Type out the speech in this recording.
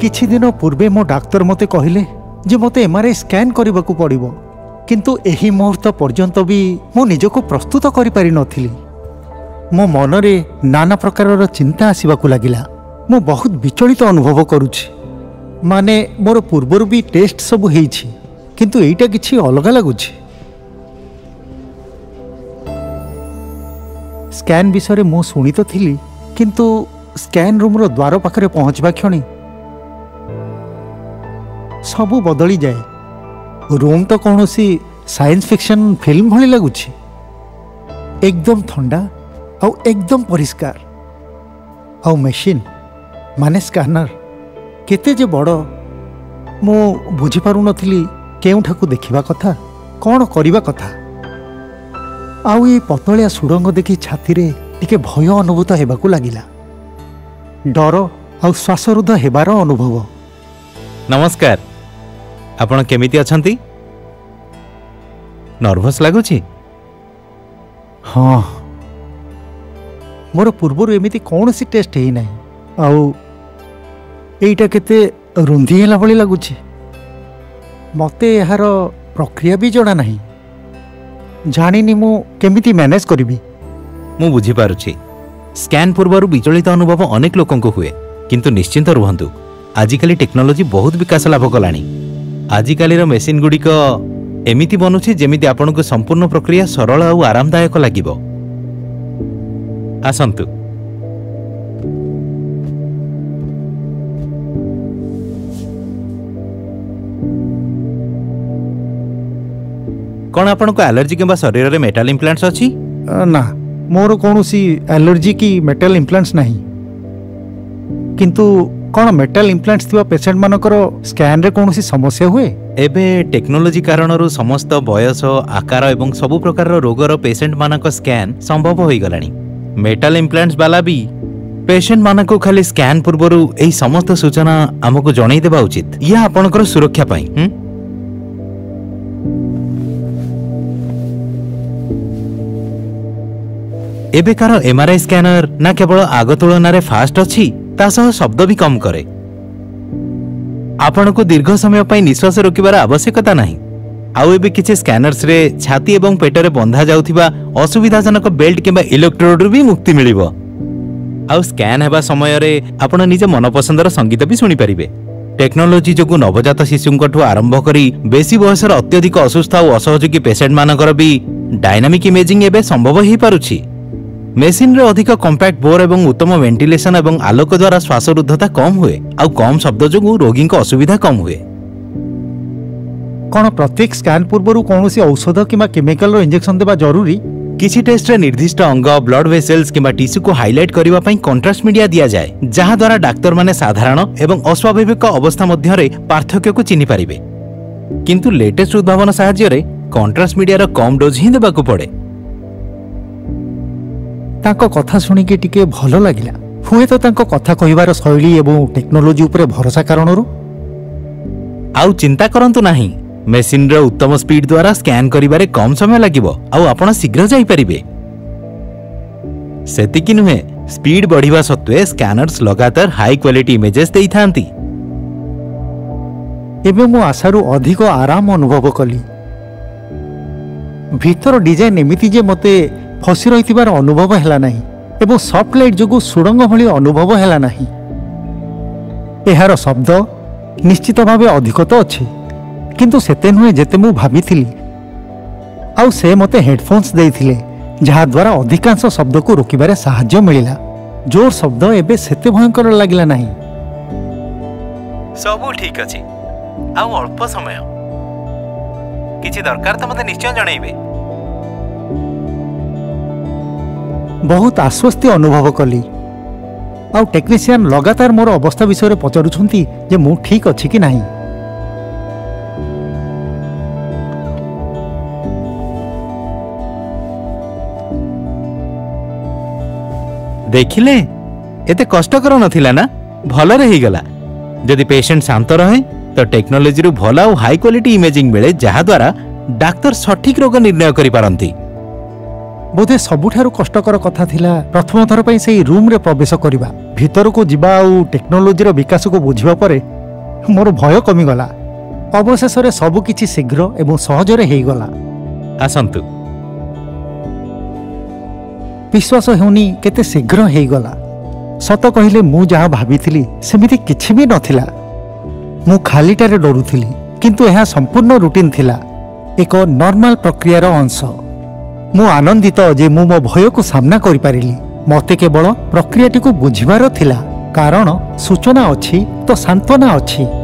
किछि दिन पूर्वे मो डाक्तर मते कहिले जे मते एमआरआई स्कैन करने को पड़िबो, किंतु एही मुहूर्त पर्यंत भी मो निजको प्रस्तुत करि पारि नथिली। मो मनरे नाना प्रकारर चिंता आसीबाकू लागिला। मो बहुत विचलित अनुभव करुछि। माने मोर पूर्वर भी टेस्ट सब हेइछि, किंतु एइटा किछि अलग लागुछि। स्कैन विषय मु शुणी तो थिली, किंतु स्कैन रूम रो द्वार पाखरे पहुंचबा क्षणी सबू बदली जाए। रूम तो कौन सी साइंस फिक्शन फिल्म भली लगुछि। एकदम ठंडा और एकदम परिष्कार। और मशीन माने स्कैनर केते जे बड़ मु बुझी पारु नथिली। केउठाकू देखिबा कथा, कौन करिबा कथा। आउ ये पतलिया सुड़ंग देखी छाती रे टिके भय अनुभूत हेबाकू लागिला। डर और श्वासरुद्ध हेबार अनुभव। नमस्कार, आपण केमिति अछंती? नर्वस लागुछि? हाँ, मोर पूर्वर एमिति कौन सी टेस्ट ही नहीं। आउ एइटा केते रुंधी हेला भली लागुछि। मते यार प्रक्रिया भी जଣା नहीं। जानिनी मु केमिति मैनेज करिबी। मु बुझी पारुछि। स्कैन पूर्वर विचलित अनुभव अनेक लोकंको हुए, किंतु निश्चिंत रुहंतु। आजिकाली टेक्नोलोजी बहुत विकास लाभ कलानी। आजिकालीर मेसिन गुड़िक एमिति बनुछि जेमिति आपनको संपूर्ण प्रक्रिया सरल और आरामदायक लागिबो। आसंतु। कौन आपनको एलर्जी किंबा शरीर रे मेटल इम्प्लांट्स अछि? ना, मोर कौनसी एलर्जी की मेटल इम्प्लांट्स नहीं। किंतु कौन मेटल इम्प्लांट्स थिबा पेशेंट मानकर स्कैन रे कौनसी समस्या हुए? एबे टेक्नोलोजी कारणरू समस्त बयस, आकार एवं सबु प्रकार रोगर पेशेंट मानक स्कैन संभव होई गलानी। मेटल इम्प्लांट्स वाला भी पेशेंट मानक खाली स्कैन पूर्वरु एही समस्त सूचना हमको जणाई देबा उचित। यह आपनकर सुरक्षा पाई। एबेकार एमआरआई स्कैनर ना केवल आग तुलन फास्ट अच्छी, तासह शब्द भी कम करे। आपण को दीर्घ समय पर निश्वास रोकिबार आवश्यकता नहीं। आउ एबे किछि स्कैनर्स रे छाती एवं पेटरे बंधा जाउथिबा असुविधाजनक बेल्ट किंबा इलेक्ट्रोड भी मुक्ति मिलिबो। आउ स्कैन हेबा समय रे आपण निज मनपसंदर संगीत भी सुनी परिबे। टेक्नोलोजी जोगु नवजात शिशुंकठु आरंभ करी बेसी बयसर अत्यधिक असुस्थ और असहयोगी पेशेंट मानकर भी डायनामिक इमेजिंग एबे संभव ही पारुछि। मेसिन रे अधिक कॉम्पैक्ट बोर एवं उत्तम वेंटिलेशन एवं आलोक द्वारा श्वासरुद्धता कम हुए और कम शब्द जोगु रोगी को असुविधा कम हुए। कौन प्रत्येक स्कैन पूर्व कौन सी औषध किंबा केमिकल इंजेक्शन देबा जरूरी? किसी टेस्ट रे निर्दिष्ट अंग, ब्लड वेसल्स किंबा टिश्यू को हाइलाइट करबा पई कंट्रास्ट मीडिया दिया जाए, जहां द्वारा डाक्टर माने साधारण एवं अस्वाभाविक अवस्था मध्य रे पार्थक्य को चिनि पारिबे। किंतु लेटेस्ट उद्भावन सहाय्य रे कंट्रास्ट मीडिया रो कम डोज ही देबा को पड़े। तांको कथा सुनी के टिके भलो लागिला। हुए तो तांको कथा कहिबार शैली एवं टेक्नोलोजी उपरे भरोसा कारणरू। आउ चिंता करंतु नाही, मेसिन रो उत्तम स्पीड द्वारा स्कैन करिबारे कम समय लागिबो आउ आपण शीघ्र जाई परिबे। सेतिकी नुहे, स्पीड बढ़िबा सत्वे स्कैनर्स लगातार हाई क्वालिटी इमेजेस देई थांती। एबे मो आशारू अधिक आराम अनुभव कली। भीतर डिजाइन एमिति जे मते फसी रहिथिबार अनुभव हैला नाही एवं सॉफ्ट लाइट जोगु सुड़ंग भली अनुभव हैला नाही। एहार शब्द निश्चित भावे अधिक तो अछि, किंतु सेते नुहे जेते मु भाबिथिली। आउ से मते हेडफोन्स देइथिले, जहा द्वारा अधिकांश शब्द को रोकिबारे सहाय्य मिलिला। जोर शब्द एबे सेते भयंकर लागिला नाही। सब ठीक अछि। आउ अल्प समय किछि दरकार त मते निश्चय जणाइबे। बहुत आश्वस्ति अनुभव कली। आउ टेक्नीशियन लगातार मोर अवस्था विषय पचारुछंती जे मु ठीक अछि कि नाही। देखिले एते कष्टकर नथिला ना, भलो रही गला। जदि पेशेंट शांत रहे तो टेक्नोलोजी रु भला और हाई क्वालिटी इमेजिंग मिले, जहा द्वारा डाक्टर सठिक रोग निर्णय करि पारंती। बोधे सबुठारु कष्टकर कथा थिला प्रथम थर पई सेही रूम रे प्रवेश करिबा। भीतर को जिबा और टेक्नोलोजी रो विकास को बुझिबा परे ମୋର ଭୟ କମିଗଲା। ଅବଶେଷରେ ସବୁକିଛି ଶୀଘ୍ର ଏବଂ ସହଜରେ ହେଇଗଲା। ଆସନ୍ତୁ। ବିଶ୍ୱାସ ହେଉନି କେତେ ଶୀଘ୍ର ହେଇଗଲା। ସତ କହିଲେ ମୁଁ ଯାହା ଭାବିଥିଲି ସେମିତି କିଛି ବି ନଥିଲା। ମୁଁ ଖାଲିଟାରେ ଡରୁଥିଲି, କିନ୍ତୁ ଏହା ସମ୍ପୂର୍ଣ୍ଣ ରୁଟିନ୍ ଥିଲା, ଏକ ନର୍ମାଲ ପ୍ରକ୍ରିୟାର ଅଂଶ। ମୁଁ ଆନନ୍ଦିତ ଯେ ମୁଁ ମୋ ଭୟକୁ ସାମ୍ନା କରିପାରିଲି। ମୋତେ କେବଳ ପ୍ରକ୍ରିୟାଟିକୁ ବୁଝିବାର ଥିଲା, କାରଣ ସୂଚନା ଅଛି ତ ସାନ୍ତ୍ୱନା ଅଛି।